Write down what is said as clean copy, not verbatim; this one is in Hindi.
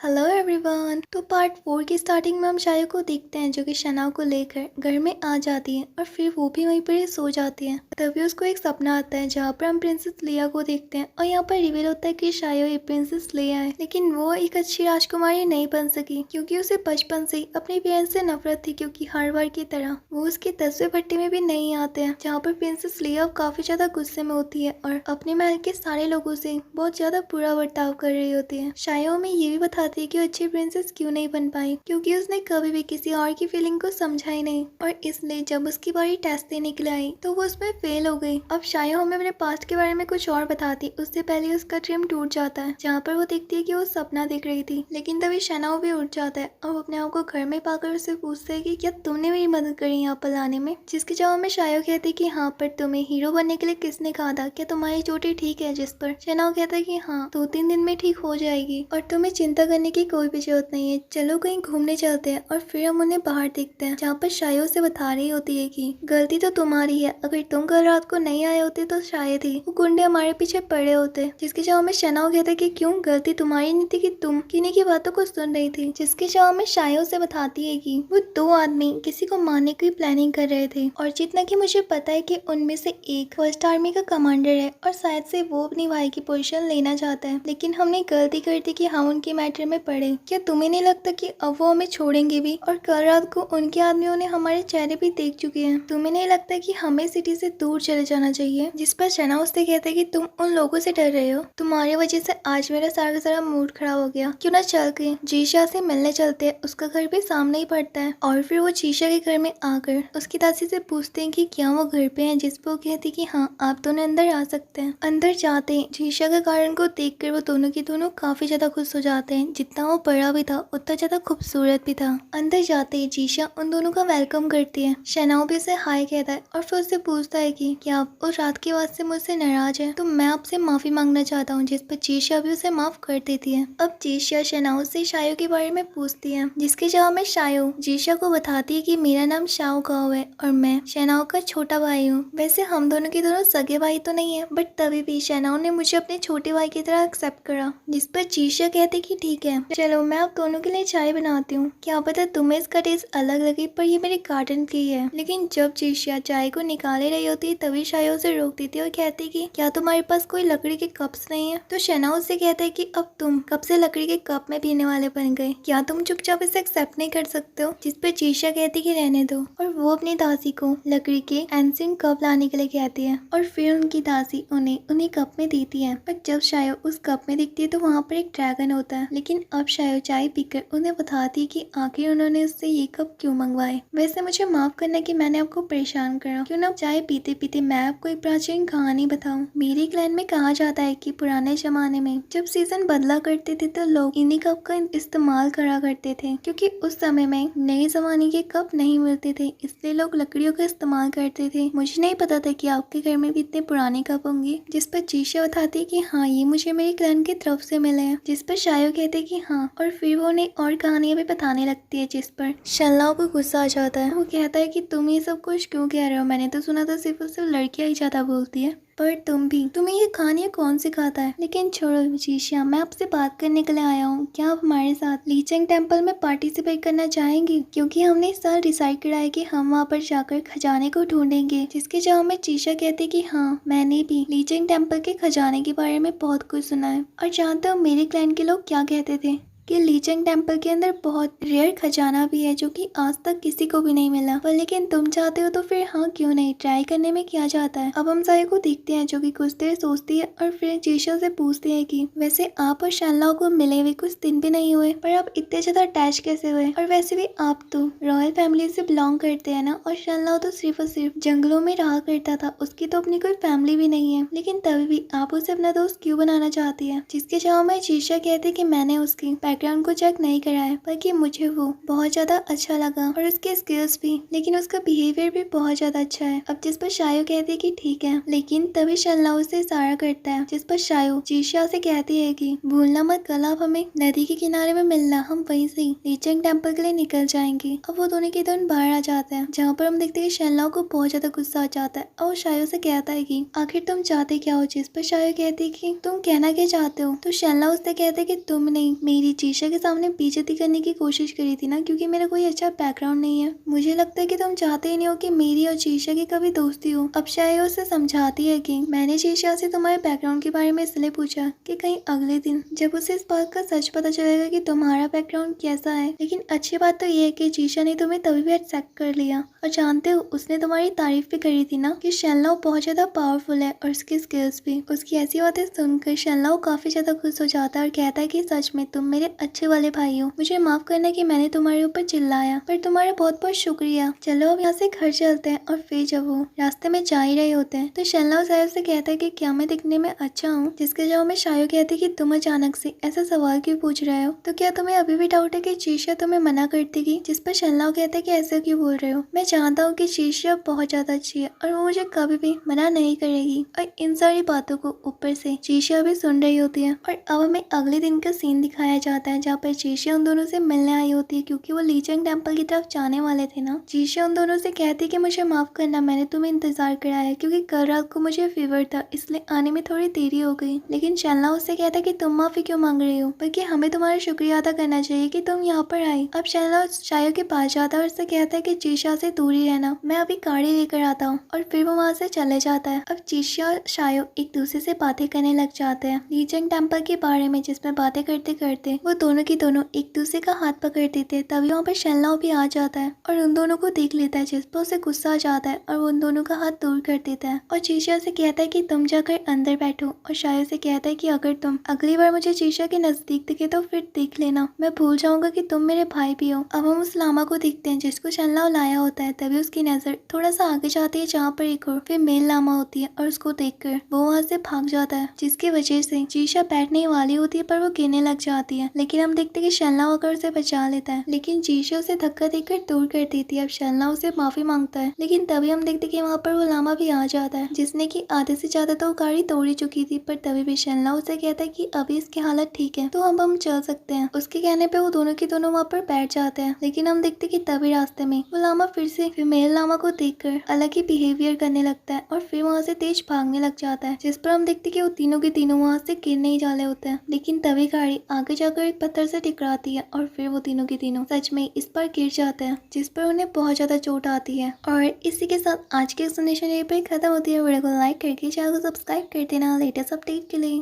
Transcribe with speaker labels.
Speaker 1: Hello everyone. तो पार्ट 4 की स्टार्टिंग में हम शायू को देखते हैं जो कि शनाओ को लेकर घर में आ जाती है और फिर वो भी वहीं पर ही सो जाती है। तभी उसको एक सपना आता है जहाँ पर हम प्रिंसेस लिया को देखते हैं और यहाँ पर रिवील होता है कि शायू एक प्रिंसेस लिया है, लेकिन वो एक अच्छी राजकुमारी नहीं बन सकी क्योंकि उसे बचपन से ही अपने पेरेंट्स से नफरत थी, क्योंकि हर बार की तरह वो उसके 10वें भट्टे में भी नहीं आते हैं, जहाँ पर प्रिंसेस लिया काफी ज्यादा गुस्से में होती है और अपने महल के सारे लोगों से बहुत ज्यादा बुरा बर्ताव कर रही होती है। शायू हमें ये भी बताती है कि वो अच्छी प्रिंसेस क्यों नहीं बन पाई, क्योंकि उसने कभी भी किसी और की फीलिंग को समझा ही नहीं और इसलिए जब उसकी बारी टेस्ट देने के लिए आई तो वो उसमें फेल हो गई। अब शायद हमें अपने पास्ट के बारे में कुछ और बताती, उससे पहले उसका ड्रीम टूट जाता है जहाँ पर वो देखती है कि वो सपना देख रही थी, लेकिन तभी शनाओ भी उठ जाता है और अपने आप को घर में पाकर उससे पूछता है कि क्या तुमने मेरी मदद करी यहाँ पर लाने में, जिसके जवाब में शायो कहती है कि हाँ, पर तुम्हें हीरो बनने के लिए किसने कहा था, क्या तुम्हारी चोटी ठीक है, जिस पर शनाओ कहता है कि हाँ, 2-3 दिन में ठीक हो जाएगी और तुम्हें चिंता करने की कोई भी जरूरत नहीं है, चलो कहीं घूमने चलते हैं। और फिर हम उन्हें बाहर देखते हैं जहाँ पर शायो से बता रही होती है कि गलती तो तुम्हारी है, अगर तुम कल रात को नहीं आए होते तो शायद ही वो गुंडे हमारे पीछे पड़े होते, जिसके जवाब में शनाओ कहता है कि क्यों, गलती तुम्हारी नहीं थी कि तुम किन्हीं की बातों को सुन रही थी, जिसके जवाब में शायो से बताती है कि वो 2 आदमी किसी को मारने की प्लानिंग कर रहे थे और जितना कि मुझे पता है कि उनमें से एक फर्स्ट आर्मी का कमांडर है और शायद से वो अपनी भाई की पोजीशन लेना चाहता है, लेकिन हमने गलती कर दी कि हम उनके मैटर में पड़े। क्या तुम्हें नहीं लगता कि अब वो हमें छोड़ेंगे भी, और कल रात को उनके आदमियों ने हमारे चेहरे भी देख चुके हैं, तुम्हें नहीं लगता कि हमें सिटी से दूर चले जाना चाहिए, जिस पर शना उससे कहता है कि तुम उन लोगों से डर रहे हो, तुम्हारी वजह से आज मेरा सारा का सारा मूड खराब हो गया, क्यों ना चल के जीशा से मिलने चलते हैं, उसका घर भी सामने ही पड़ता है। और फिर वो जीशा के घर में आकर उसकी दासी से पूछते हैं कि क्या वो घर पे हैं, जिस पर वो कहती कि हाँ, आप दोनों अंदर आ सकते हैं। अंदर जाते ही जीशा के कारण को देखकर वो दोनों की दोनों काफी ज्यादा खुश हो जाते हैं, जितना वो बड़ा भी था उतना ज्यादा खूबसूरत भी था। अंदर जाते ही जीशा उन दोनों का वेलकम करती है, शनाओ भी उसे हाय कहता है और फिर उससे पूछता है कि क्या आप उस रात की बात से मुझसे नाराज है, तो मैं आपसे माफी मांगना चाहता हूँ, जिस पर जीशा भी उसे माफ कर देती है। अब जीशा शनाओ से शायो के बारे में पूछती है, जिसके जवाब में शायो जीशा को बताती है कि मेरा नाम शाओ गाओ है और मैं शनाओ का छोटा भाई हूँ। वैसे हम दोनों के दोनों सगे भाई तो नहीं है, बट तभी भी शनाओ ने मुझे अपने छोटे भाई की तरह एक्सेप्ट करा, जिस पर जीशा कहती कि ठीक है, चलो मैं आप दोनों के लिए चाय बनाती हूँ, क्या पता तुम्हें इसका टेस्ट अलग लगे, पर ये मेरे गार्डन की है। लेकिन जब जीशा चाय को निकाले रही होती तभी शायो उसे रोक देती और कहती कि क्या तुम्हारे पास कोई लकड़ी के कप्स नहीं है, तो शना उससे कहता है कि अब तुम कब से लकड़ी के कप में पीने वाले बन गए, क्या तुम चुपचाप इसे एक्सेप्ट नहीं कर सकते हो, जिस पर जीशा कहती कि रहने दो, और वो अपनी दासी को लकड़ी के एंसिंग कप लाने के लिए कहती है और फिर उनकी दासी उन्हें कप में देती है। पर जब शायो उस कप में दिखती है तो वहाँ पर एक ड्रैगन होता है, लेकिन अब शायो चाय पीकर उन्हें बताती है कि आखिर उन्होंने उससे ये कप क्यों मंगवाए। वैसे मुझे माफ करना कि मैंने आपको परेशान करा, क्यों ना चाय पीते पीते मैं आपको एक प्राचीन कहानी बताऊं। मेरे क्लैन में कहा जाता है कि पुराने जमाने में जब सीजन बदला करते थे तो लोग इन्हीं कप का इस्तेमाल करा करते थे, क्योंकि उस समय में नए जमाने के कप नहीं मिलते थे, इसलिए लोग लकड़ियों का इस्तेमाल करते थे। मुझे नहीं पता था कि आपके घर में भी इतने पुराने कप होंगे, जिस पर जीशा बताती है कि हाँ, ये मुझे मेरे क्लैन की तरफ से मिले हैं, जिस पर शायो कहते कि हाँ, और फिर वो उन्हें और कहानियां भी बताने लगती है, जिस पर शल्लाओ को गुस्सा आ जाता है। वो कहता है कि तुम ये सब कुछ क्यों कह रहे हो, मैंने तो सुना था सिर्फ और सिर्फ लड़कियां ही ज्यादा बोलती है, पर तुम्हें ये कहानियां कौन सिखाता है। लेकिन छोड़ो जीशिया, मैं आपसे बात करने के लिए आया हूँ, क्या आप हमारे साथ लीचेंग टेम्पल में पार्टिसिपेट करना चाहेंगे, क्योंकि हमने इस साल डिसाइड करा है कि हम वहाँ पर जाकर खजाने को ढूंढेंगे। जिसके जवाब में चीशा कहती कि हाँ, मैंने भी लीचेंग टेम्पल के खजाने के बारे में बहुत कुछ सुना है, और जानते हो मेरे क्लैन के लोग क्या कहते थे कि लीचेंग टेम्पल के अंदर बहुत रेयर खजाना भी है जो कि आज तक किसी को भी नहीं मिला। पर लेकिन तुम चाहते हो तो फिर हाँ, क्यों नहीं, ट्राई करने में क्या जाता है। अब हम सारे को देखते हैं जो कि कुछ देर सोचती है और फिर जीशा से पूछते हैं कि वैसे आप और शानलाओ को मिले हुए कुछ दिन भी नहीं हुए, पर आप इतने ज्यादा अटैच कैसे हुए, और वैसे भी आप तो रॉयल फैमिली से बिलोंग करते हैं ना, और शानलाओ तो सिर्फ और सिर्फ जंगलों में रहा करता था, उसकी तो अपनी कोई फैमिली भी नहीं है, लेकिन तभी भी आप उसे अपना दोस्त क्यों बनाना चाहती है। जिसके जवाब में जीशा कहते कि मैंने उसकी बैकग्राउंड को चेक नहीं करा है, बल्कि मुझे वो बहुत ज्यादा अच्छा लगा और उसके स्किल्स भी, लेकिन उसका बिहेवियर भी बहुत ज्यादा अच्छा है। अब जिस पर शायो कहती कि ठीक है, लेकिन तभी शल्लाओ से इशारा करता है, जिस पर शायो जीशा से कहती है कि भूलना मत, कल आप हमें नदी के किनारे में मिलना, हम वहीं से लीचेंग टेम्पल के लिए निकल जाएंगे। अब वो दोनों के दोनों बाहर आ जाते हैं, जहाँ पर हम देखते हैं शल्लाओ को बहुत ज्यादा गुस्सा आ जाता है और शायो से कहता है कि आखिर तुम चाहते क्या हो। जिस पर शायो कहती कि तुम कहना क्या चाहते हो, तो शल्लाओ उससे कहते कि तुम नहीं, मेरी शीशा के सामने बेइज्जती करने की कोशिश करी थी ना, क्योंकि मेरा कोई अच्छा बैकग्राउंड नहीं है। मुझे लगता है कि तुम चाहते ही नहीं हो कि मेरी और शीशा की कभी दोस्ती हो। अब शायद उसे समझाती है कि मैंने शीशा से तुम्हारे बैकग्राउंड के बारे में इसलिए पूछा कि कहीं अगले दिन जब उसे इस बात का सच पता चलेगा कि तुम्हारा बैकग्राउंड कैसा है। लेकिन अच्छी बात तो ये है कि शीशा ने तुम्हें तभी भी एक्सेप्ट कर लिया। और जानते हो, उसने तुम्हारी तारीफ भी करी थी ना कि शेनलाओ बहुत ज्यादा पावरफुल है और उसकी स्किल्स भी। उसकी ऐसी बातें सुनकर शेनलाओ काफी ज्यादा खुश हो जाता है और कहता है कि सच में तुम मेरे अच्छे वाले भाई हो। मुझे माफ करना कि मैंने तुम्हारे ऊपर चिल्लाया, पर तुम्हारा बहुत बहुत शुक्रिया। चलो अब यहाँ से घर चलते हैं। और फिर जब वो रास्ते में जा ही रहे होते हैं तो शेनलाओ साहब से कहता है कि क्या मैं दिखने में अच्छा हूँ, जिसके जवाब में शायो कहती है कि तुम अचानक से ऐसा सवाल क्यों पूछ रहे हो। तो क्या तुम्हें अभी भी डाउट है कि शीशा तुम्हें मना कर देगी। जिस पर शेनलाओ कहता है कि ऐसा क्यों बोल रहे हो, मैं जानता हूँ कि शीशा बहुत ज्यादा अच्छी है और वो मुझे कभी भी मना नहीं करेगी। और इन सारी बातों को ऊपर से शीशा भी सुन रही होती है। और अब हमें अगले दिन का सीन दिखाया जाता है जहाँ पर शीशा उन दोनों से मिलने आई होती है, क्योंकि वो लीचेंग टेम्पल की तरफ जाने वाले थे ना। शीशा उन दोनों से कहती है कि मुझे माफ करना, मैंने तुम्हें इंतजार कराया क्योंकि कल रात को मुझे फीवर था, इसलिए आने में थोड़ी देरी हो गई। लेकिन शेनलाओ उससे कहता है कि तुम माफी क्यों मांग रही हो, बल्कि हमें तुम्हारा शुक्रिया अदा करना चाहिए कि तुम यहाँ पर आई। अब शेनलाओ शायो के पास जाता है और उससे कहता है कि शीशा से दूरी रहना, मैं अभी गाड़ी लेकर आता हूँ। और फिर वो वहाँ से चले जाता है। अब शीशा और शायो एक दूसरे से बातें करने लग जाते हैं लीचेंग टेम्पल के बारे में, जिसमें बातें करते करते वो दोनों की दोनों एक दूसरे का हाथ पकड़ते थे। तभी वहाँ पर शेनलाओ भी आ जाता है और उन दोनों को देख लेता है, जिस पर उसे गुस्सा आ जाता है और वो उन दोनों का हाथ दूर कर देता है। और शीशा से कहता है कि तुम जाकर अंदर बैठो। और शायो से कहता है कि अगर तुम अगली बार मुझे शीशा के नजदीक दिखे तो फिर देख लेना, मैं भूल जाऊंगा कि तुम मेरे भाई भी हो। अब हम उस लामा को देखते हैं जिसको शेनलाओ लाया होता है। तभी उसकी नजर थोड़ा सा आगे जाती है जहाँ पर एक और फीमेल लामा होती है और उसको देखकर वो वहाँ से भाग जाता है, जिसकी वजह से शीशा बैठने वाली होती है पर वो गिरने लग जाती है। लेकिन हम देखते हैं कि शेनलाओ आकर उसे बचा लेता है, लेकिन शीशा उसे धक्का देकर दूर कर देती है। अब शेनलाओ उसे माफी मांगता है, लेकिन तभी हम देखते हैं कि वहाँ पर वो लामा भी आ जाता है, जिसने की आधे से ज्यादा तो गाड़ी तोड़ ही चुकी थी। पर तभी भी शेनलाओ उसे कहता है कि अभी इसकी हालत ठीक है तो अब हम चल सकते हैं। उसके कहने पे वो दोनों की दोनों वहाँ पर बैठ जाते हैं। लेकिन हम देखते कि तभी रास्ते में वो लामा फिर से फीमेल लामा को देखकर अलग ही बिहेवियर करने लगता है और फिर वहाँ से तेज भागने लग जाता है, जिस पर हम देखते कि वो तीनों के तीनों वहाँ से गिरने ही जाले होते हैं। लेकिन तभी गाड़ी आगे जाकर एक पत्थर से टकराती है और फिर वो तीनों के तीनों सच में इस पर गिर जाते हैं, जिस पर उन्हें बहुत ज्यादा चोट आती है। और इसी के साथ आज की एक्सप्लेनेशन यहीं पर खत्म होती है। वीडियो को लाइक करके चैनल को सब्सक्राइब कर देना लेटेस्ट अपडेट के लिए।